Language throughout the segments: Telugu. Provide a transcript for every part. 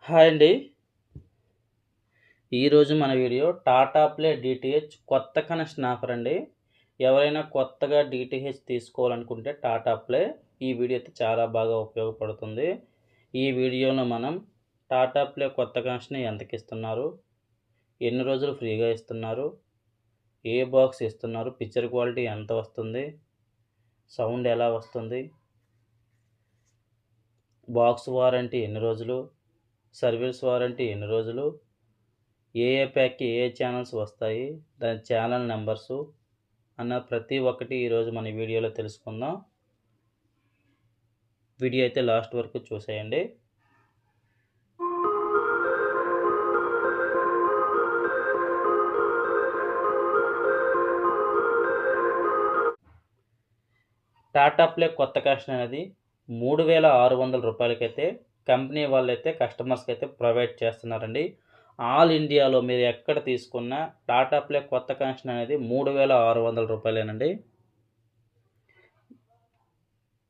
హాయ్ అండి. ఈరోజు మన వీడియో టాటా ప్లే డీటీహెచ్ కొత్త కనెక్షన్ ఆఫర్ అండి. ఎవరైనా కొత్తగా డీటీహెచ్ తీసుకోవాలనుకుంటే టాటా ప్లే ఈ వీడియో అయితే చాలా బాగా ఉపయోగపడుతుంది. ఈ వీడియోలో మనం టాటా ప్లే కొత్త కనెక్షన్ ఎంతకిస్తున్నారు, ఎన్ని రోజులు ఫ్రీగా ఇస్తున్నారు, ఏ బాక్స్ ఇస్తున్నారు, పిక్చర్ క్వాలిటీ ఎంత వస్తుంది, సౌండ్ ఎలా వస్తుంది, బాక్స్ వారంటీ ఎన్ని రోజులు, సర్వీస్ వారంటీ ఎన్ని రోజులు, ఏ ప్యాక్‌కి ఏ ఛానల్స్ వస్తాయి, దాని ఛానల్ నెంబర్సు అన్న ప్రతి ఒక్కటి ఈరోజు మన వీడియోలో తెలుసుకుందాం. వీడియో అయితే లాస్ట్ వరకు చూసేయండి. టాటా ప్లే కొత్త కనెక్షన్ అనేది 3600 రూపాయలకైతే కంపెనీ వాళ్ళైతే కస్టమర్స్కి అయితే ప్రొవైడ్ చేస్తున్నారండి. ఆల్ ఇండియాలో మీరు ఎక్కడ తీసుకున్నా టాటా ప్లే కొత్త కనెక్షన్ అనేది 3600 రూపాయలేనండి.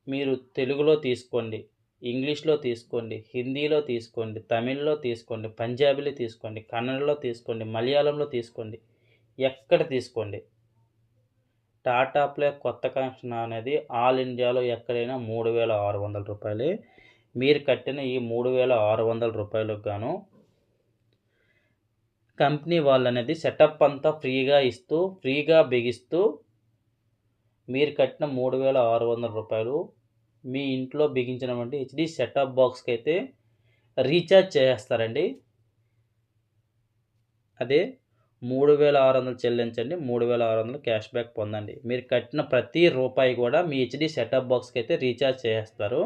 మీరు తెలుగులో తీసుకోండి, ఇంగ్లీష్లో తీసుకోండి, హిందీలో తీసుకోండి, తమిళ్లో తీసుకోండి, పంజాబీలో తీసుకోండి, కన్నడలో తీసుకోండి, మలయాళంలో తీసుకోండి, ఎక్కడ తీసుకోండి టాటా ప్లే కొత్త కనెక్షన్ అనేది ఆల్ ఇండియాలో ఎక్కడైనా 3600 రూపాయలే. మీరు కట్టిన ఈ 3600 రూపాయలకు గాను కంపెనీ వాళ్ళు అనేది సెటప్ అంతా ఫ్రీగా బిగిస్తూ మీరు కట్టిన 3600 రూపాయలు మీ ఇంట్లో బిగించినటువంటి హెచ్డి సెటప్ బాక్స్కి అయితే రీఛార్జ్ చేసేస్తారండి. అదే 3600 చెల్లించండి, 3600 క్యాష్ బ్యాక్ పొందండి. మీరు కట్టిన ప్రతి రూపాయి కూడా మీ హెచ్డి సెటప్ బాక్స్కి అయితే రీఛార్జ్ చేసేస్తారు.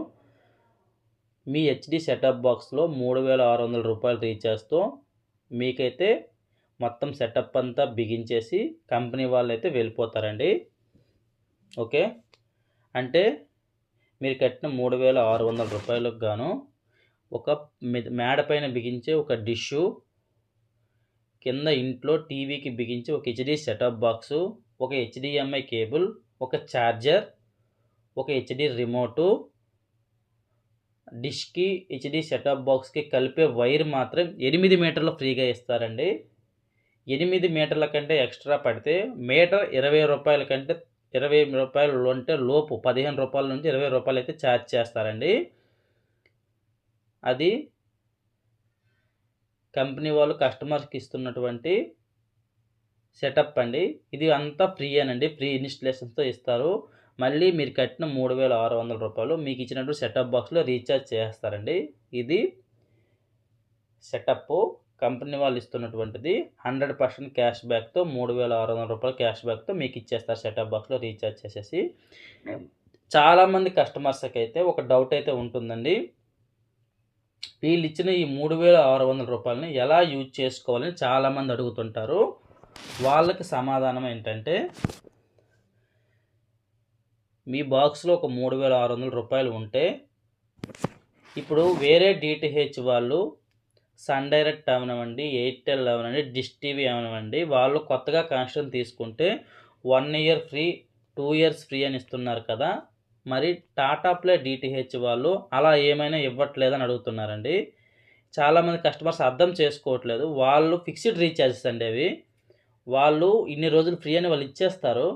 మీ హెచ్డి సెటప్ బాక్స్లో 3600 రూపాయలు రీఛార్జ్తో మీకైతే మొత్తం సెటప్ అంతా బిగించేసి కంపెనీ వాళ్ళు అయితే వెళ్ళిపోతారండి. ఓకే, అంటే మీరు కట్టిన 3600 రూపాయలకు గాను ఒక మేడ పైన బిగించే ఒక డిష్షు, కింద ఇంట్లో టీవీకి బిగించి ఒక హెచ్డి సెటప్ బాక్సు, ఒక హెచ్డిఎంఐ కేబుల్, ఒక ఛార్జర్, ఒక హెచ్డి రిమోటు, డిష్కి హెచ్డి సెటప్ బాక్స్కి కలిపే వైర్ మాత్రం 8 మీటర్లు ఫ్రీగా ఇస్తారండి. 8 మీటర్ల కంటే ఎక్స్ట్రా పడితే మీటర్ 20 రూపాయల కంటే 20 రూపాయలు అంటే లోపు 15 రూపాయల నుంచి 20 రూపాయలు అయితే ఛార్జ్ చేస్తారండి. అది కంపెనీ వాళ్ళు కస్టమర్స్కి ఇస్తున్నటువంటి సెటప్ అండి. ఇది అంతా ఫ్రీయేనండి, ఫ్రీ ఇన్స్టలేషన్స్తో ఇస్తారు. మళ్ళీ మీరు కట్టిన 3600 రూపాయలు మీకు ఇచ్చినట్టు సెటప్ బాక్స్లో రీఛార్జ్ చేస్తారండి. ఇది సెటప్ కంపెనీ వాళ్ళు ఇస్తున్నటువంటిది 100% క్యాష్ బ్యాక్తో 3600 రూపాయలు క్యాష్ బ్యాక్తో మీకు ఇచ్చేస్తారు సెటప్ బాక్స్లో రీఛార్జ్ చేసేసి. చాలామంది కస్టమర్స్కి అయితే ఒక డౌట్ అయితే ఉంటుందండి, వీళ్ళు ఇచ్చిన ఈ 3600 రూపాయలని ఎలా యూజ్ చేసుకోవాలని చాలామంది అడుగుతుంటారు. వాళ్ళకి సమాధానం ఏంటంటే, మీ బాక్స్లో ఒక 3600 రూపాయలు ఉంటే ఇప్పుడు వేరే డిటిహెచ్ వాళ్ళు సన్ డైరెక్ట్ అవనివ్వండి, ఎయిర్టెల్ అవనివ్వండి, డిష్ టీవీ అవనివ్వండి, వాళ్ళు కొత్తగా కనెక్షన్ తీసుకుంటే 1 ఇయర్ ఫ్రీ, 2 ఇయర్స్ ఫ్రీ అని ఇస్తున్నారు కదా, మరి టాటా ప్లే డిటిహెచ్ వాళ్ళు అలా ఏమైనా ఇవ్వట్లేదని అడుగుతున్నారండి. చాలామంది కస్టమర్స్ అర్థం చేసుకోవట్లేదు. వాళ్ళు ఫిక్స్డ్ రీఛార్జెస్ అండి అవి. వాళ్ళు ఇన్ని రోజులు ఫ్రీ అని వాళ్ళు ఇచ్చేస్తారు.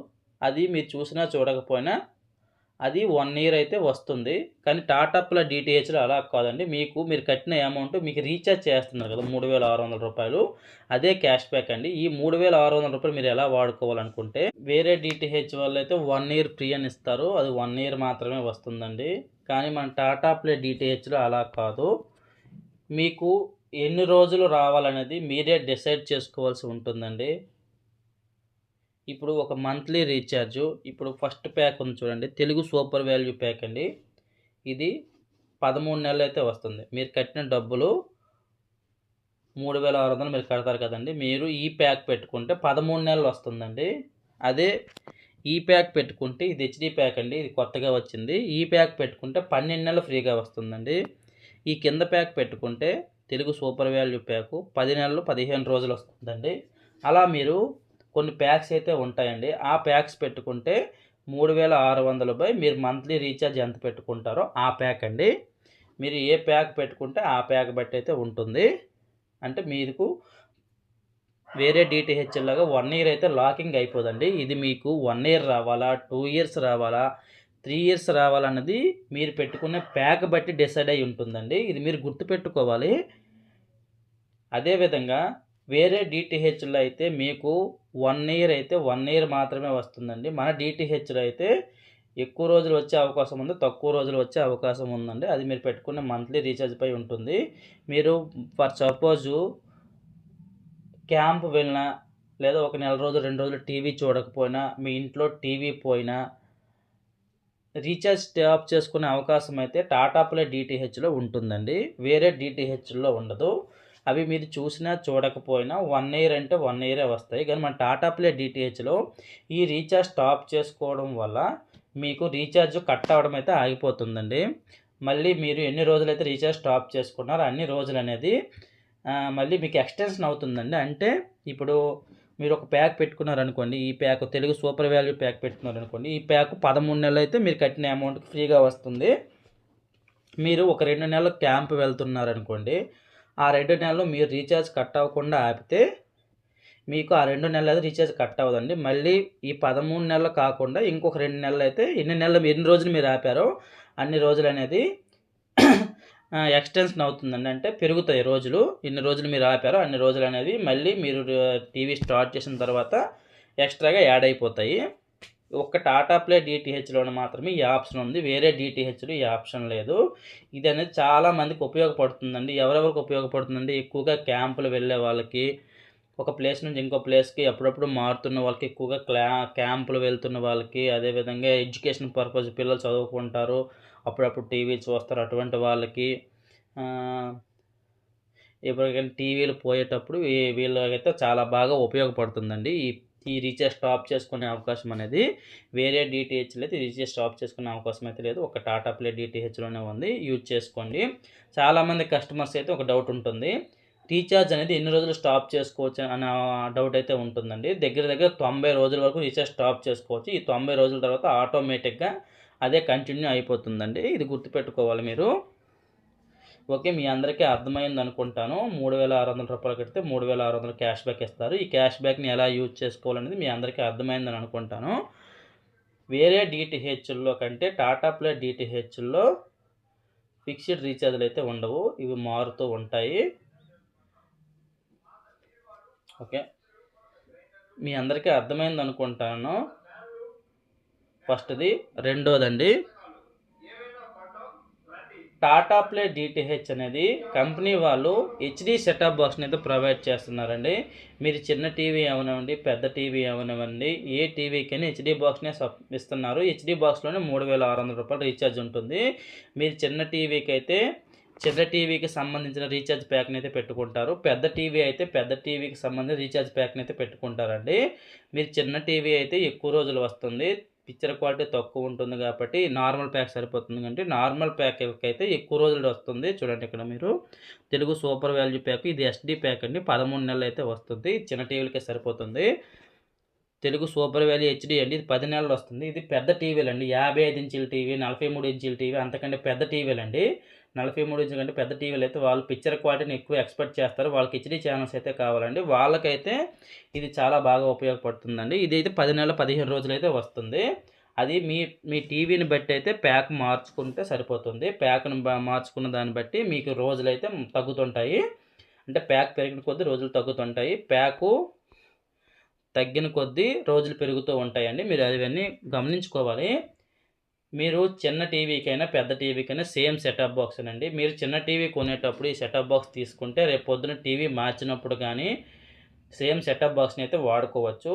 అది మీరు చూసినా చూడకపోయినా అది 1 ఇయర్ అయితే వస్తుంది. కానీ టాటా ప్లే డిటిహెచ్‌లో అలా కాదండి. మీరు కట్టిన అమౌంట్ మీకు రీఛార్జ్ చేస్తున్నారు కదా 3600 రూపాయలు, అదే క్యాష్ బ్యాక్ అండి. ఈ 3600 రూపాయలు మీరు ఎలా వాడుకోవాలనుకుంటే, వేరే డిటిహెచ్ వాళ్ళైతే 1 ఇయర్ ఫ్రీ అని ఇస్తారు. అది 1 ఇయర్ మాత్రమే వస్తుందండి. కానీ మన టాటా ప్లే డిటిహెచ్‌లో అలా కాదు. మీకు ఎన్ని రోజులు రావాలనేది మీరే డిసైడ్ చేసుకోవాల్సి ఉంటుందండి. ఇప్పుడు ఒక మంత్లీ రీఛార్జు, ఇప్పుడు ఫస్ట్ ప్యాక్ ఉంది చూడండి, తెలుగు సూపర్ వాల్యూ ప్యాక్ అండి. ఇది 13 నెలలు అయితే వస్తుంది. మీరు కట్టిన డబ్బులు 3600 మీరు కడతారు కదండి, మీరు ఈ ప్యాక్ పెట్టుకుంటే 13 నెలలు వస్తుందండి. అదే ఈ ప్యాక్ పెట్టుకుంటే, ఇది హెచ్డి ప్యాక్ అండి, ఇది కొత్తగా వచ్చింది. ఈ ప్యాక్ పెట్టుకుంటే 12 నెలలు ఫ్రీగా వస్తుందండి. ఈ కింద ప్యాక్ పెట్టుకుంటే తెలుగు సూపర్ వాల్యూ ప్యాకు 10 నెలలు 15 రోజులు వస్తుందండి. అలా మీరు కొన్ని ప్యాక్స్ అయితే ఉంటాయండి. ఆ ప్యాక్స్ పెట్టుకుంటే 3600 మీరు మంత్లీ రీఛార్జ్ ఎంత పెట్టుకుంటారో ఆ ప్యాక్ అండి. మీరు ఏ ప్యాక్ పెట్టుకుంటే ఆ ప్యాక్ బట్టి అయితే ఉంటుంది. అంటే మీకు వేరే డిటిహెచ్ లాగా 1 ఇయర్ అయితే లాకింగ్ అయిపోదండి. ఇది మీకు 1 ఇయర్ రావాలా, 2 ఇయర్స్ రావాలా, 3 ఇయర్స్ రావాలన్నది మీరు పెట్టుకునే ప్యాక్ బట్టి డిసైడ్ అయ్యి ఉంటుందండి. ఇది మీరు గుర్తుపెట్టుకోవాలి. అదేవిధంగా వేరే డిటిహెచ్‌లో అయితే మీకు 1 ఇయర్ అయితే 1 ఇయర్ మాత్రమే వస్తుందండి. మన డిటిహెచ్‌లో అయితే ఎక్కువ రోజులు వచ్చే అవకాశం ఉంది. తక్కువ రోజులు వచ్చే అవకాశం ఉందండి. అది మీరు పెట్టుకున్న మంత్లీ రీచార్జ్ పై ఉంటుంది. మీరు ఫర్ సపోజు క్యాంప్ వెళ్ళినా, లేదా ఒక నెల రోజులు, 2 రోజులు టీవీ చూడకపోయినా, మీ ఇంట్లో టీవీ పోయినా, రీచార్జ్ స్టాప్ చేసుకునే అవకాశం అయితే టాటా ప్లే డిటిహెచ్‌లో ఉంటుందండి. వేరే డిటిహెచ్‌లో ఉండదు. అవి మీరు చూసినా, చూడకపోయినా 1 ఇయర్ అంటే 1 ఇయరే వస్తాయి. కానీ మన టాటా ప్లే డిటిహెచ్‌లో ఈ రీచార్జ్ స్టాప్ చేసుకోవడం వల్ల మీకు రీచార్జ్ కట్ అవ్వడం అయితే ఆగిపోతుందండి. మళ్ళీ మీరు ఎన్ని రోజులైతే రీచార్జ్ స్టాప్ చేసుకున్నారో అన్ని రోజులనేది మళ్ళీ మీకు ఎక్స్టెన్షన్ అవుతుందండి. అంటే ఇప్పుడు మీరు ఒక ప్యాక్ పెట్టుకున్నారనుకోండి. ఈ pack Telugu super value pack పెట్టుకున్నారనుకోండి. ఈ ప్యాక్ 13 నెలలైతే మీరు కట్టిన అమౌంట్‌కి ఫ్రీగా వస్తుంది. మీరు ఒక 2 నెలలు క్యాంప్ వెళ్తున్నారనుకోండి. ఆ 2 నెలలు మీరు రీచార్జ్ కట్ అవ్వకుండా ఆపితే మీకు ఆ 2 నెలలది రీచార్జ్ కట్ అవ్వదండి. మళ్ళీ ఈ 13 నెలలు కాకుండా ఇంకొక 2 నెలలైతే ఎన్ని రోజులు మీరు ఆపారో అన్ని రోజులనేది ఎక్స్టెన్షన్ అవుతుందండి. అంటే పెరుగుతాయి రోజులు. ఎన్ని రోజులు మీరు ఆపారో అన్ని రోజులనేవి మళ్ళీ మీరు టీవీ స్టార్ట్ చేసిన తర్వాత ఎక్స్ట్రాగా యాడ్ అయిపోతాయి. ఒక్క టాటా ప్లే డిటిహెచ్‌లోనే మాత్రమే ఈ ఆప్షన్ ఉంది. వేరే డిటిహెచ్‌లో ఈ ఆప్షన్ లేదు. ఇదనేది చాలా మందికి ఉపయోగపడుతుందండి. ఎవరెవరికి ఉపయోగపడుతుందంటే ఎక్కువగా క్యాంపులు వెళ్ళే వాళ్ళకి, ఒక ప్లేస్ నుంచి ఇంకో ప్లేస్‌కి అప్పుడప్పుడు మారుతున్న వాళ్ళకి, ఎక్కువగా క్యాంపులు వెళ్తున్న వాళ్ళకి, అదేవిధంగా ఎడ్యుకేషన్ పర్పస్ పిల్లలు చదువుకుంటారు. అప్పుడప్పుడు టీవీ చూస్తారు. అటువంటి వాళ్ళకి ఎవరికైనా టీవీలు పోయేటప్పుడు వీళ్ళకైతే చాలా బాగా ఉపయోగపడుతుందండి. ఈ రీచార్జ్ స్టాప్ చేసుకునే అవకాశం అనేది వేరే డిటిహెచ్‌లో అయితే రీచార్జ్ స్టాప్ చేసుకునే అవకాశం అయితే లేదు. ఒక టాటా ప్లే డిటిహెచ్‌లోనే ఉంది. యూజ్ చేసుకోండి. చాలామంది కస్టమర్స్ అయితే ఒక డౌట్ ఉంటుంది. రీచార్జ్ అనేది ఎన్ని రోజులు స్టాప్ చేసుకోవచ్చు అన్న డౌట్ అయితే ఉంటుందండి. దగ్గర దగ్గర 90 రోజుల వరకు రీచార్జ్ స్టాప్ చేసుకోవచ్చు. ఈ 90 రోజుల తర్వాత ఆటోమేటిక్‌గా అదే కంటిన్యూ అయిపోతుందండి. ఇది గుర్తుపెట్టుకోవాలి మీరు. ఓకే. మీ అందరికీ అర్థమైందనుకుంటాను. రూ. 3600 కడితే 3600 క్యాష్ బ్యాక్ ఇస్తారు. ఈ క్యాష్ బ్యాక్‌ని ఎలా యూజ్ చేసుకోవాలనేది మీ అందరికీ అర్థమైందని అనుకుంటాను. వేరే డిటిహెచ్‌ల్లో కంటే టాటా ప్లే డిటిహెచ్‌ల్లో ఫిక్స్డ్ రీచార్జ్‌లు అయితే ఉండవు. ఇవి మారుతూ ఉంటాయి. ఓకే. మీ అందరికీ అర్థమైందనుకుంటాను. ఫస్ట్‌ది. రెండోదండి, టాటా ప్లే డిటిహెచ్ అనేది కంపెనీ వాళ్ళు హెచ్‌డి సెటప్ బాక్స్‌ని అయితే ప్రొవైడ్ చేస్తున్నారండి. మీరు చిన్న టీవీ అవనివ్వండి, పెద్ద టీవీ అవనివ్వండి, ఏ టీవీకైనా హెచ్‌డి బాక్స్‌నే ఇస్తున్నారు. హెచ్‌డి బాక్స్‌లోనే రూ. 3600 రీఛార్జ్ ఉంటుంది. మీరు చిన్న టీవీకి సంబంధించిన రీఛార్జ్ ప్యాక్‌ని అయితే పెట్టుకుంటారు. పెద్ద టీవీ అయితే పెద్ద టీవీకి సంబంధించిన రీఛార్జ్ ప్యాక్‌ని అయితే పెట్టుకుంటారండి. మీరు చిన్న టీవీ అయితే ఎక్కువ రోజులు వస్తుంది. పిక్చర్ క్వాలిటీ తక్కువ ఉంటుంది కాబట్టి నార్మల్ ప్యాక్ సరిపోతుంది. అంటే నార్మల్ ప్యాక్‌కైతే ఎక్కువ రోజులు వస్తుంది. చూడండి ఇక్కడ మీరు తెలుగు సూపర్ వాల్యూ ప్యాక్, ఇది ఎస్‌డి ప్యాక్ అండి. 13 నెలలు అయితే వస్తుంది. చిన్న టీవీలకే సరిపోతుంది. తెలుగు సూపర్ వాల్యూ హెచ్‌డి అండి. ఇది 10 నెలలు వస్తుంది. ఇది పెద్ద టీవీలండి. 55 ఇంచుల టీవీ, 43 ఇంచుల టీవీ అంతకంటే పెద్ద టీవీలండి. 43 ఇంచుల కంటే పెద్ద టీవీలైతే వాళ్ళు పిక్చర్ క్వాలిటీని ఎక్కువ ఎక్స్‌పెక్ట్ చేస్తారు. వాళ్ళకి హెచ్‌డి ఛానెల్స్ అయితే కావాలండి. వాళ్ళకైతే ఇది చాలా బాగా ఉపయోగపడుతుందండి. ఇదైతే 10 నెలలు, 15 రోజులైతే వస్తుంది. అది మీ టీవీని బట్టి అయితే ప్యాక్ మార్చుకుంటే సరిపోతుంది. ప్యాక్‌ని మార్చుకున్న దాన్ని బట్టి మీకు రోజులైతే తగ్గుతుంటాయి. అంటే ప్యాక్ పెరిగిన కొద్దీ రోజులు తగ్గుతుంటాయి. ప్యాకు తగ్గిన కొద్దీ రోజులు పెరుగుతూ ఉంటాయండి. మీరు అవన్నీ గమనించుకోవాలి. మీరు చిన్న టీవీకైనా, పెద్ద టీవీకైనా సేమ్ సెటప్ బాక్సేనండి. మీరు చిన్న టీవీ కొనేటప్పుడు ఈ సెటప్ బాక్స్ తీసుకుంటే రేపు పొద్దున టీవీ మార్చినప్పుడు కానీ సేమ్ సెటప్ బాక్స్‌ని అయితే వాడుకోవచ్చు.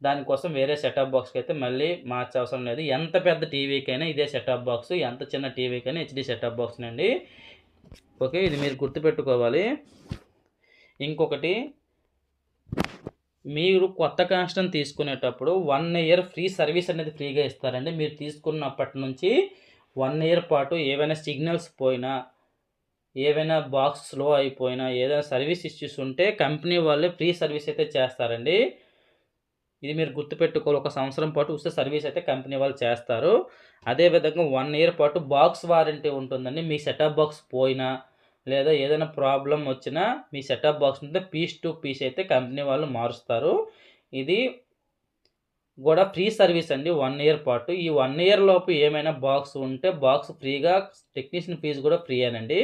దానికోసం వేరే సెటప్ బాక్స్‌కి అయితే మళ్ళీ మార్చవసరం లేదు. ఎంత పెద్ద టీవీకైనా ఇదే సెటప్ బాక్స్, ఎంత చిన్న టీవీకైనా హెచ్‌డి సెటప్ బాక్సేనండి. ఓకే. ఇది మీరు గుర్తుపెట్టుకోవాలి. ఇంకొకటి, మీరు కొత్త కనెక్షన్ తీసుకునేటప్పుడు 1 ఇయర్ ఫ్రీ సర్వీస్ అనేది ఫ్రీగా ఇస్తారండి. మీరు తీసుకున్నప్పటి నుంచి 1 ఇయర్ పాటు ఏవైనా సిగ్నల్స్ పోయినా, ఏవైనా బాక్స్ స్లో అయిపోయినా, ఏదైనా సర్వీస్ ఇష్యూస్ ఉంటే కంపెనీ వాళ్ళే ఫ్రీ సర్వీస్ అయితే చేస్తారండి. ఇది మీరు గుర్తుపెట్టుకోవాలి. ఒక సంవత్సరం పాటు ఉచిత సర్వీస్ అయితే కంపెనీ వాళ్ళు చేస్తారు. అదేవిధంగా 1 ఇయర్ పాటు బాక్స్ వారంటీ ఉంటుందండి. మీ సెటప్ బాక్స్ పోయినా, లేదా ఏదైనా ప్రాబ్లమ్ వచ్చినా మీ సెటప్ బాక్స్ ఉంటే పీస్ టు పీస్ అయితే కంపెనీ వాళ్ళు మారుస్తారు. ఇది కూడా ఫ్రీ సర్వీస్ అండి 1 ఇయర్ పాటు. ఈ 1 ఇయర్ లోపు ఏమైనా బాక్స్ ఉంటే బాక్స్ ఫ్రీగా, టెక్నీషియన్ ఫీజు కూడా ఫ్రీయేనండి.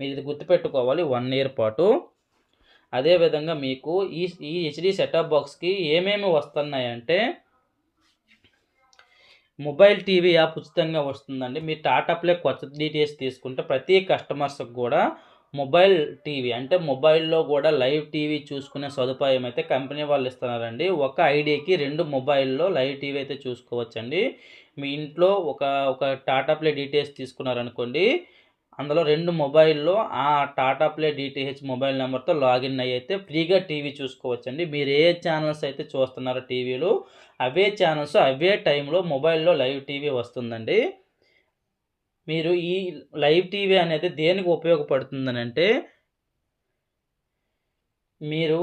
మీరు ఇది గుర్తుపెట్టుకోవాలి 1 ఇయర్ పాటు. అదేవిధంగా మీకు ఈ హెచ్‌డీ సెటప్ బాక్స్‌కి ఏమేమి వస్తున్నాయంటే మొబైల్ టీవీ యాప్ ఉచితంగా వస్తుందండి. మీరు టాటా ప్లే కొత్త డీటీహెచ్ తీసుకుంటే ప్రతి కస్టమర్స్‌కి కూడా మొబైల్ టీవీ అంటే మొబైల్‌లో కూడా లైవ్ టీవీ చూసుకునే సదుపాయం అయితే కంపెనీ వాళ్ళు ఇస్తున్నారండి. ఒక ఐడీకి 2 మొబైల్‌లో లైవ్ టీవీ అయితే చూసుకోవచ్చండి. మీ ఇంట్లో ఒక టాటా ప్లే డీటీహెచ్ తీసుకున్నారనుకోండి, అందులో 2 మొబైల్‌లో ఆ టాటా ప్లే డీటీహెచ్ మొబైల్ నెంబర్‌తో లాగిన్ అయ్యి ఫ్రీగా టీవీ చూసుకోవచ్చండి. మీరు ఏ ఛానల్స్ అయితే చూస్తున్నారో టీవీలో అవే ఛానల్స్ అవే టైంలో మొబైల్‌లో లైవ్ టీవీ వస్తుందండి. మీరు ఈ లైవ్ టీవీ అనేది దేనికి ఉపయోగపడుతుందనంటే, మీరు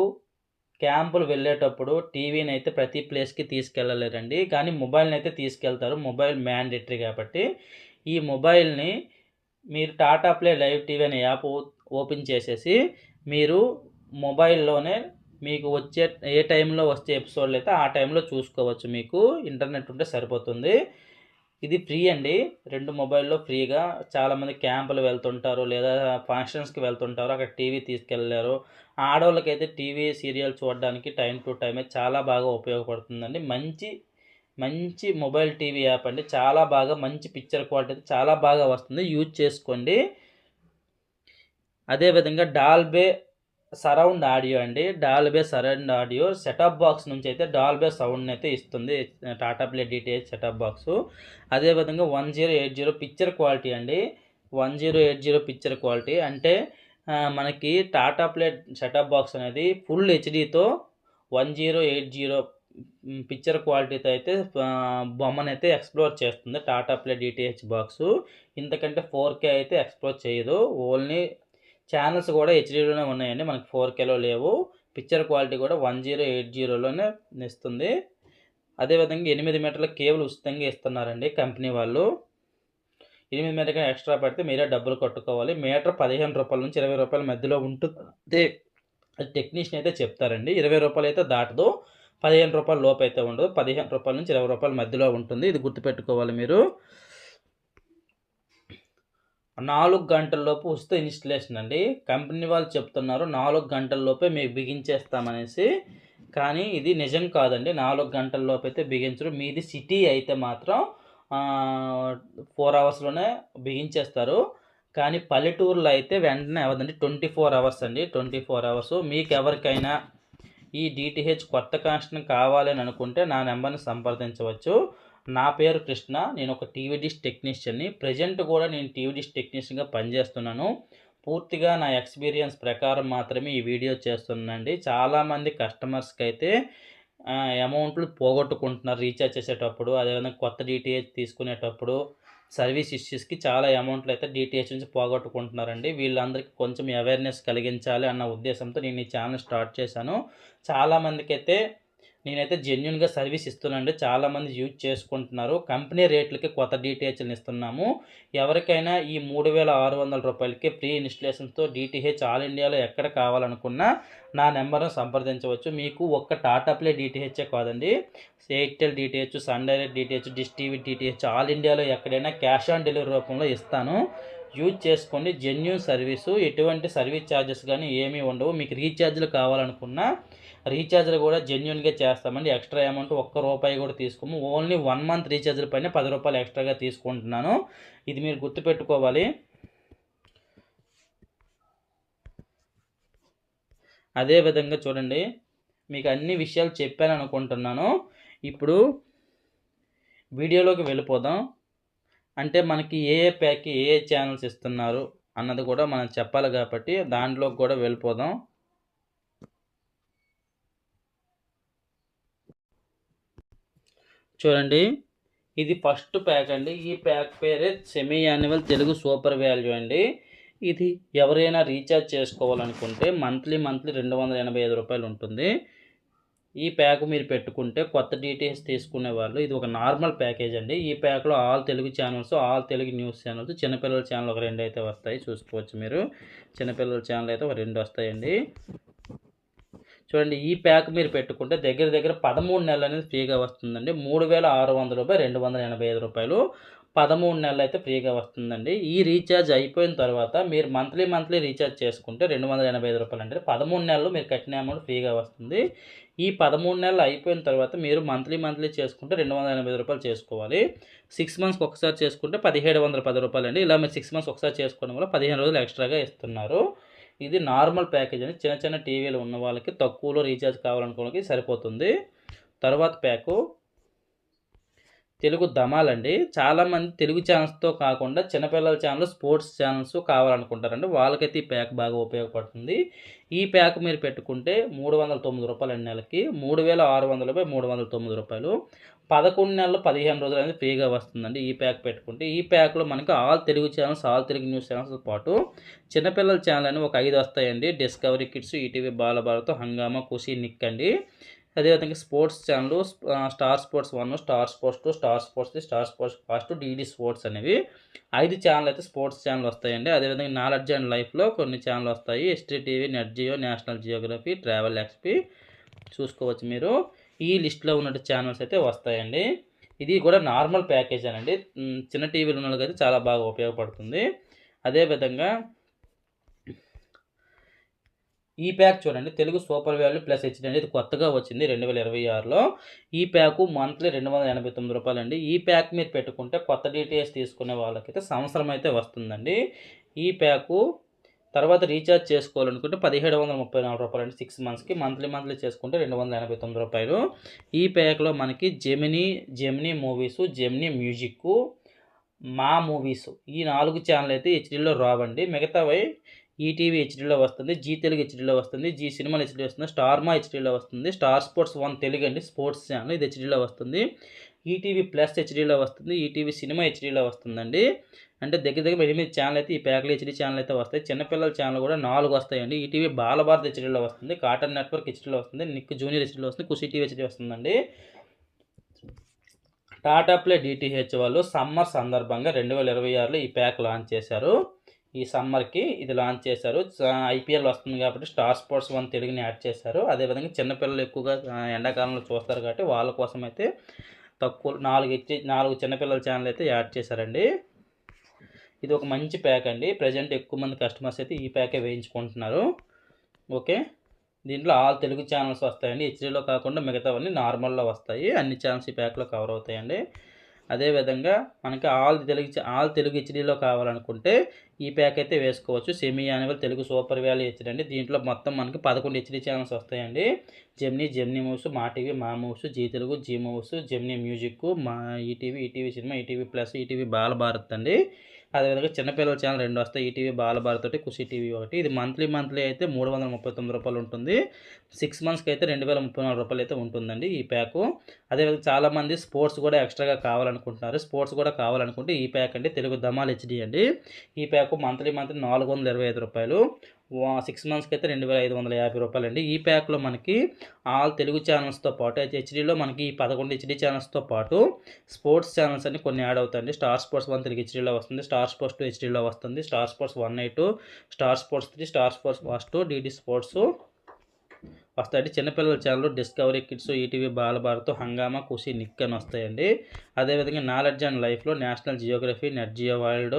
క్యాంపులు వెళ్ళేటప్పుడు టీవీనైతే ప్రతి ప్లేస్‌కి తీసుకెళ్ళలేరండి. కానీ మొబైల్‌నైతే తీసుకెళ్తారు. మొబైల్ మ్యాండేటరీ కాబట్టి. ఈ మొబైల్‌ని మీరు టాటా ప్లే లైవ్ టీవీ అనే యాప్ ఓపెన్ చేసేసి, మీరు మొబైల్‌లోనే మీకు వచ్చే ఏ టైంలో వచ్చే ఎపిసోడ్‌లయితే ఆ టైంలో చూసుకోవచ్చు. మీకు ఇంటర్నెట్ ఉంటే సరిపోతుంది. ఇది ఫ్రీ అండి. 2 మొబైల్‌లో ఫ్రీగా. చాలామంది క్యాంపులు వెళ్తుంటారు, లేదా ఫంక్షన్స్‌కి వెళ్తుంటారు. అక్కడ టీవీ తీసుకెళ్ళలేరు. ఆడోళ్ళకైతే టీవీ సీరియల్ చూడడానికి టైమ్ టు టైమే చాలా బాగా ఉపయోగపడుతుందండి. మంచి మొబైల్ టీవీ యాప్ అండి. చాలా బాగా మంచి పిక్చర్ క్వాలిటీ చాలా బాగా వస్తుంది. యూజ్ చేసుకోండి. అదేవిధంగా డాల్బే సరౌండ్ ఆడియో అండి. Dolby surround audio setup box నుంచి అయితే డాల్బే సౌండ్‌నైతే ఇస్తుంది Tata play DTH setup box. అదేవిధంగా 1080 పిక్చర్ క్వాలిటీ అండి. 1080 పిక్చర్ క్వాలిటీ అంటే మనకి టాటా ప్లే సెటప్ బాక్స్ అనేది ఫుల్ హెచ్‌డీతో 1080 పిక్చర్ క్వాలిటీతో అయితే బొమ్మనైతే ఎక్స్‌ప్లోర్ చేస్తుంది టాటా ప్లే డీటీహెచ్ బాక్సు. ఇంతకంటే 4K అయితే ఎక్స్‌ప్లోర్ చేయదు. ఓన్లీ ఛానల్స్ కూడా హెచ్‌డీలోనే ఉన్నాయండి. మనకి 4Kలో లేవు. పిక్చర్ క్వాలిటీ కూడా 1080లోనే ఇస్తుంది. అదేవిధంగా 8 మీటర్ల కేబుల్ ఉచితంగా ఇస్తున్నారండి కంపెనీ వాళ్ళు. 8 మీటర్లు ఎక్స్ట్రా పడితే మీరే డబ్బులు కట్టుకోవాలి. మీటర్ రూ. 15 నుంచి రూ. 20 మధ్యలో ఉంటుంది. అది టెక్నీషియన్ అయితే చెప్తారండి. రూ. 20 అయితే దాటదు. రూ. 15 లోపు అయితే ఉండదు. రూ. 15 నుంచి రూ. 20 మధ్యలో ఉంటుంది. ఇది గుర్తుపెట్టుకోవాలి మీరు. 4 గంటల్లోపు ఉచిత ఇన్‌స్టాలేషన్ అండి. కంపెనీ వాళ్ళు చెప్తున్నారు 4 గంటల్లోపే మీకు బిగించేస్తామనేసి. కానీ ఇది నిజం కాదండి. 4 గంటల్లోపు అయితే బిగించరు. మీది సిటీ అయితే మాత్రం 4 అవర్స్‌లోనే బిగించేస్తారు. కానీ పల్లెటూరులో అయితే వెంటనే అవ్వదండి. 24 అవర్స్ అండి. 24 అవర్స్. మీకెవరికైనా ఈ డీటీహెచ్ కొత్త కనెక్షన్ కావాలని అనుకుంటే నా నెంబర్‌ని సంప్రదించవచ్చు. నా పేరు కృష్ణ. నేను ఒక టీవీ డిష్ టెక్నీషియన్‌ని. ప్రెజెంట్ కూడా నేను టీవీ డిష్ టెక్నీషియన్‌గా పనిచేస్తున్నాను. పూర్తిగా నా ఎక్స్‌పీరియన్స్ ప్రకారం మాత్రమే ఈ వీడియో చేస్తున్నానండి. చాలామంది కస్టమర్స్‌కైతే అమౌంట్లు పోగొట్టుకుంటున్నారు రీచార్జ్ చేసేటప్పుడు. అదేవిధంగా కొత్త డీటీహెచ్ తీసుకునేటప్పుడు సర్వీస్ ఇష్యూస్‌కి చాలా అమౌంట్లయితే డీటీహెచ్ నుంచి పోగొట్టుకుంటున్నారండి. వీళ్ళందరికీ కొంచెం అవేర్‌నెస్ కలిగించాలి అన్న ఉద్దేశంతో నేను ఈ ఛానల్ స్టార్ట్ చేశాను. చాలామందికైతే నేనైతే జెన్యూన్‌గా సర్వీస్ ఇస్తున్నానండి. చాలామంది యూజ్ చేసుకుంటున్నారు. కంపెనీ రేట్లకి కొత్త డీటీహెచ్‌ని ఇస్తున్నాము. ఎవరికైనా ఈ రూ. 3600కే ఫ్రీ ఇన్‌స్టాలేషన్‌తో డీటీహెచ్ ఆల్ ఇండియాలో ఎక్కడ కావాలనుకున్నా నా నెంబర్‌ను సంప్రదించవచ్చు. మీకు ఒక్క టాటా ప్లే డీటీహెచ్చే కాదండి. Airtel DTH, Sun Direct DTH, Dish TV DTH all ఇండియాలో ఎక్కడైనా క్యాష్ ఆన్ డెలివరీ రూపంలో ఇస్తాను. యూజ్ చేసుకోండి. Genuine service. ఎటువంటి సర్వీస్ ఛార్జెస్ గానీ ఏమీ ఉండవు. మీకు రీఛార్జ్‌లు కావాలనుకున్నా రీఛార్జ్‌లు కూడా జెన్యూన్‌గా చేస్తామండి. ఎక్స్ట్రా అమౌంట్ ఒక్క రూపాయి కూడా తీసుకోము. ఓన్లీ 1 మంత్ రీఛార్జ్‌ల పైనే రూ. 10 ఎక్స్ట్రాగా తీసుకుంటున్నాను. ఇది మీరు గుర్తుపెట్టుకోవాలి. అదే విధంగా చూడండి, మీకు అన్ని విషయాలు చెప్పాననుకుంటున్నాను. ఇప్పుడు వీడియోలోకి వెళ్ళిపోదాం. అంటే మనకి ఏ ప్యాక్‌కి ఏ ఛానల్స్ ఇస్తున్నారు అన్నది కూడా మనం చెప్పాలి కాబట్టి దాంట్లోకి కూడా వెళ్ళిపోదాం. చూడండి, ఇది ఫస్ట్ ప్యాక్ అండి. ఈ ప్యాక్ పేరే semi annual Telugu super value అండి. ఇది ఎవరైనా రీఛార్జ్ చేసుకోవాలనుకుంటే మంత్లీ రూ. 285 ఉంటుంది. ఈ ప్యాక్ మీరు పెట్టుకుంటే కొత్త డీటీహెచ్ తీసుకునే వాళ్ళు ఇది ఒక నార్మల్ ప్యాకేజ్ అండి. ఈ ప్యాక్‌లో all Telugu channels, all Telugu news channels, చిన్నపిల్లల ఛానల్ ఒక 2 అయితే వస్తాయి చూసుకోవచ్చు మీరు. చిన్నపిల్లల ఛానల్ అయితే ఒక 2 వస్తాయండి. చూడండి ఈ ప్యాక్ మీరు పెట్టుకుంటే దగ్గర దగ్గర 13 నెలలు అనేది ఫ్రీగా వస్తుందండి. రూ. 3600 రూ. 285 13 నెలలు అయితే ఫ్రీగా వస్తుందండి. ఈ రీఛార్జ్ అయిపోయిన తర్వాత మీరు మంత్లీ రీఛార్జ్ చేసుకుంటే రూ. 285 అండి. 13 నెలలు మీరు కట్టిన అమౌంట్ ఫ్రీగా వస్తుంది. ఈ 13 నెలలు అయిపోయిన తర్వాత మీరు మంత్లీ చేసుకుంటే రూ. 285 చేసుకోవాలి. 6 మంత్స్‌కి ఒకసారి చేసుకుంటే రూ. 1710 అండి. ఇలా మీరు 6 మంత్స్ ఒకసారి చేసుకోవడం వల్ల 15 రోజులు ఎక్స్ట్రాగా ఇస్తున్నారు. ఇది నార్మల్ ప్యాకేజ్ అండి. చిన్న టీవీలు ఉన్న వాళ్ళకి తక్కువలో రీఛార్జ్ కావాలనుకున్న వాళ్ళకి సరిపోతుంది. తర్వాత ప్యాకు తెలుగు ధమాలండి. చాలామంది తెలుగు ఛానల్స్‌తో కాకుండా చిన్నపిల్లల ఛానల్, స్పోర్ట్స్ ఛానల్స్ కావాలనుకుంటారండి. వాళ్ళకైతే ఈ ప్యాక్ బాగా ఉపయోగపడుతుంది. ఈ ప్యాక్ మీరు పెట్టుకుంటే రూ. 309 అండి నెలకి. 3600/309 11 నెలలు 15 రోజులు అనేది ఫ్రీగా వస్తుందండి ఈ ప్యాక్ పెట్టుకుంటే. ఈ ప్యాక్‌లో మనకి all Telugu channels, all Telugu news ఛానల్స్‌తో పాటు చిన్నపిల్లల ఛానల్ అని ఒక 5 వస్తాయండి. Discovery Kids, ETV Balabharat, Hungama, Khushi, Nick అండి. అదేవిధంగా sports channel star sports 1, star sports 2, star Sports 3, Star Sports First, DD sports అనేవి 5 ఛానల్ అయితే స్పోర్ట్స్ ఛానల్ వస్తాయండి. అదేవిధంగా నాలెడ్జ్ అండ్ లైఫ్లో కొన్ని ఛానల్ వస్తాయి. History TV, Nat Geo, National Geographic, Travel XP చూసుకోవచ్చు మీరు. ఈ లిస్ట్లో ఉన్న ఛానల్స్ అయితే వస్తాయండి. ఇది కూడా నార్మల్ ప్యాకేజ్ అనండి. చిన్న టీవీలు ఉన్న వాళ్ళకైతే చాలా బాగా ఉపయోగపడుతుంది. అదేవిధంగా ఈ ప్యాక్ చూడండి Telugu super value plus HD అనేది కొత్తగా వచ్చింది 2026లో. ఈ ప్యాకు మంత్లీ రూ. 289 అండి. ఈ ప్యాక్ మీరు పెట్టుకుంటే కొత్త డీటీహెచ్ తీసుకునే వాళ్ళకైతే సంవత్సరం అయితే వస్తుందండి. ఈ ప్యాకు తర్వాత రీఛార్జ్ చేసుకోవాలనుకుంటే రూ. 1734 అండి 6 మంత్స్‌కి. మంత్లీ చేసుకుంటే రూ. 289. ఈ ప్యాక్‌లో మనకి జెమినీ మూవీసు, జెమినీ మ్యూజిక్కు, మా మూవీసు ఈ 4 ఛానల్ అయితే హెచ్‌డీలో రావండి. మిగతావి ఈటీవీ హెచ్‌డీలో వస్తుంది, జీ తెలుగు హెచ్‌డీలో వస్తుంది, జీ సినిమాలు హెచ్‌డీ వస్తుంది, స్టార్ మా హెచ్‌డీలో వస్తుంది, స్టార్ స్పోర్ట్స్ 1 తెలుగు అండి స్పోర్ట్స్ ఛానల్ ఇది హెచ్‌డీలో వస్తుంది, ఈటీవీ ప్లస్ హెచ్‌డీలో వస్తుంది, ఈటీవీ సినిమా హెచ్‌డీలో వస్తుందండి. అంటే దగ్గర 8 ఛానల్ అయితే ఈ ప్యాక్‌లో హెచ్‌డీ ఛానల్ అయితే వస్తాయి. చిన్నపిల్లల ఛానల్ కూడా 4 వస్తాయండి. ఈటీవీ బాలభారత్ హెచ్‌డీలో వస్తుంది, కార్టూన్ నెట్వర్క్ హెచ్‌డీలో వస్తుంది, నిక్ జూనియర్ హెచ్‌డీలో వస్తుంది, ఖుషి టీవీ హెచ్‌డీ వస్తుందండి. టాటా ప్లే డీటీహెచ్ వాళ్ళు సమ్మర్ సందర్భంగా 2026లో ఈ ప్యాక్ లాంచ్ చేశారు. ఈ సమ్మర్‌కి ఇది లాంచ్ చేశారు. ఐపీఎల్ వస్తుంది కాబట్టి స్టార్ స్పోర్ట్స్ 1 తెలుగుని యాడ్ చేశారు. అదేవిధంగా చిన్నపిల్లలు ఎక్కువగా ఎండాకాలంలో చూస్తారు కాబట్టి వాళ్ళ కోసం అయితే తక్కువ 4 చిన్నపిల్లల ఛానల్ అయితే యాడ్ చేశారండి. ఇది ఒక మంచి ప్యాక్ అండి. ప్రెజెంట్ ఎక్కువ మంది కస్టమర్స్ అయితే ఈ ప్యాకే వేయించుకుంటున్నారు. ఓకే. దీంట్లో ఆల్ తెలుగు ఛానల్స్ వస్తాయండి. హెచ్‌డీలో కాకుండా మిగతావన్నీ నార్మల్‌లో వస్తాయి. అన్ని ఛానల్స్ ఈ ప్యాక్‌లో కవర్ అవుతాయండి. అదేవిధంగా మనకి ఆల్ తెలుగు హెచ్‌డీలో కావాలనుకుంటే ఈ ప్యాక్ అయితే వేసుకోవచ్చు. Semi annual Telugu super value HD అండి. దీంట్లో మొత్తం మనకి 11 హెచ్‌డీ ఛానల్స్ వస్తాయండి. Gemini movies, Maa TV, Maa movies, Zee Telugu, Zee movies, Gemini music, Maa ETV cinema, ETV plus, ETV Balabharat అండి. అదేవిధంగా చిన్నపిల్లల ఛానల్ 2 వస్తాయి. ఈటీవీ బాలభారత్ ఒకటి, ఖుషి టీవీ ఒకటి. ఇది మంత్లీ అయితే రూ. 339 ఉంటుంది. 6 మంత్స్‌కి అయితే రూ. 2034 అయితే ఉంటుందండి ఈ ప్యాకు. అదేవిధంగా చాలామంది స్పోర్ట్స్ కూడా ఎక్స్ట్రాగా కావాలనుకుంటున్నారు. స్పోర్ట్స్ కూడా కావాలనుకుంటే ఈ ప్యాక్ అండి తెలుగు ధమాల్ హెచ్‌డీ అండి. ఈ ప్యాకు మంత్లీ రూ. 425. 6 మంత్స్‌కి అయితే రూ. 2550 అండి. ఈ ప్యాక్‌లో మనకి ఆల్ తెలుగు ఛానల్స్‌తో పాటు అయితే హెచ్‌డీలో మనకి 11 హెచ్‌డీ ఛానల్స్‌తో పాటు స్పోర్ట్స్ ఛానల్స్ అన్ని కొన్ని యాడ్ అవుతాయండి. స్టార్ స్పోర్ట్స్ 1 తెలుగు హెచ్‌డీలో వస్తుంది, స్టార్ స్పోర్ట్స్ 2 హెచ్‌డీలో వస్తుంది, Star Sports 1/2, Star Sports 3, Star Sports First, DD Sports వస్తాయండి. చిన్నపిల్లల channel Discovery Kids, ETV Balabharat, Hungama, Khushi, Nick అని వస్తాయండి. అదేవిధంగా నాలెడ్జ్ అండ్ లైఫ్లో National Geographic, Nat Geo World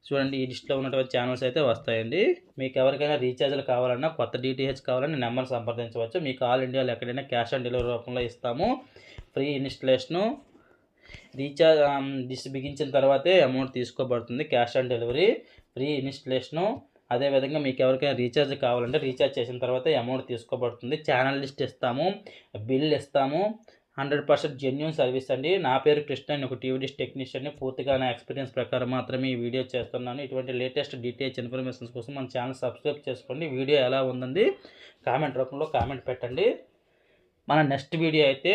చూడండి ఈ లిస్ట్లో ఉన్నటువంటి ఛానల్స్ అయితే వస్తాయండి. మీకు ఎవరికైనా రీఛార్జ్లు కావాలన్నా కొత్త డీటీహెచ్ కావాలన్నా నెంబర్ సంప్రదించవచ్చు. మీకు ఆల్ ఇండియాలో ఎక్కడైనా క్యాష్ ఆన్ డెలివరీ రూపంలో ఇస్తాము. ఫ్రీ ఇన్స్టలేషను, డిష్ బిగించిన తర్వాతే అమౌంట్ తీసుకోబడుతుంది. Cash on delivery, free installation. అదేవిధంగా మీకు ఎవరికైనా రీఛార్జ్ కావాలంటే రీఛార్జ్ చేసిన తర్వాత అమౌంట్ తీసుకోబడుతుంది. ఛానల్ లిస్ట్ ఇస్తాము, బిల్ ఇస్తాము. 100% జెన్యూన్ సర్వీస్ అండి. నా పేరు కృష్ణ, నేను ఒక టీవీ డిష్ టెక్నీషియన్ని. పూర్తిగా నా ఎక్స్పీరియన్స్ ప్రకారం మాత్రమే ఈ వీడియో చేస్తున్నాను. ఇటువంటి లేటెస్ట్ డీటెయిల్స్ ఇన్ఫర్మేషన్స్ కోసం మన ఛానల్ సబ్స్క్రైబ్ చేసుకోండి. వీడియో ఎలా ఉందండి కామెంట్ రూపంలో కామెంట్ పెట్టండి. మన నెక్స్ట్ వీడియో అయితే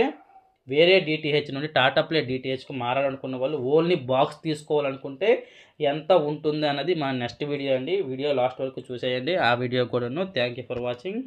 వేరే డీటీహెచ్ నుండి టాటా ప్లే డీటీహెచ్కి మారాలనుకున్న వాళ్ళు ఓన్లీ బాక్స్ తీసుకోవాలనుకుంటే ఎంత ఉంటుంది అన్నది మన నెక్స్ట్ వీడియో అండి. వీడియో లాస్ట్ వరకు చూసేయండి. ఆ వీడియో కూడాను. Thank you for watching.